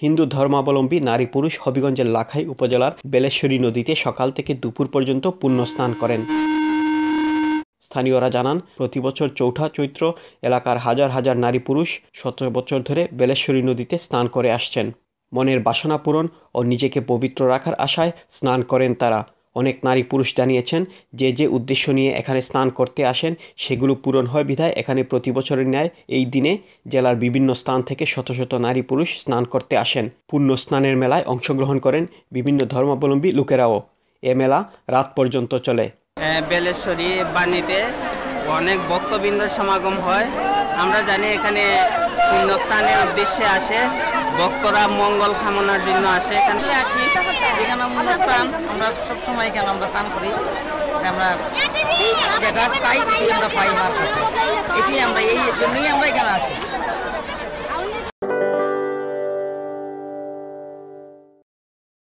হিন্দু ধর্মাবলম্বী নারী পুরুষ হবিগঞ্জের লাখাই উপজেলার বেলেশ্বরী নদীতে সকাল থেকে দুপুর পর্যন্ত পুণ্য স্নান করেন। স্থানীয়রা জানান, প্রতিবছর চৌঠা চৈত্র এলাকার হাজার হাজার নারী পুরুষ 17 বছর ধরে বেলেশ্বরী নদীতে স্নান করে আসছেন। মনের বাসনা পূরণ ও নিজেকে পবিত্র রাখার আশায় স্নান করেন তারা। অনেক নারী পুরুষ জানিয়েছেন, যে উদ্দেশ্য নিয়ে এখানে স্নান করতে আসেন সেগুলো পূরণ হয় বিধায় এখানে প্রতি বছরের ন্যায় এই দিনে জেলার বিভিন্ন স্থান থেকে শত শত নারী পুরুষ স্নান করতে আসেন। পুণ্য স্নানের মেলায় অংশগ্রহণ করেন বিভিন্ন ধর্মাবলম্বী লোকেরাও। এ মেলা রাত পর্যন্ত চলে। বেলেশ্বরী বাণীতে অনেক ভক্তবৃন্দের সমাগম হয়। আমরা জানি এখানে পুণ্যস্থানের উদ্দেশ্যে আসে, ভক্তরা মঙ্গল কামনার জন্য আসে। এখানে আসি, এখানে অনুষ্ঠান আমরা সবসময় এখানে আমরা স্নান করি। আমরা যেটা চাই আমরা পাই, এটি আমরা এই জন্যই আমরা এখানে আসি।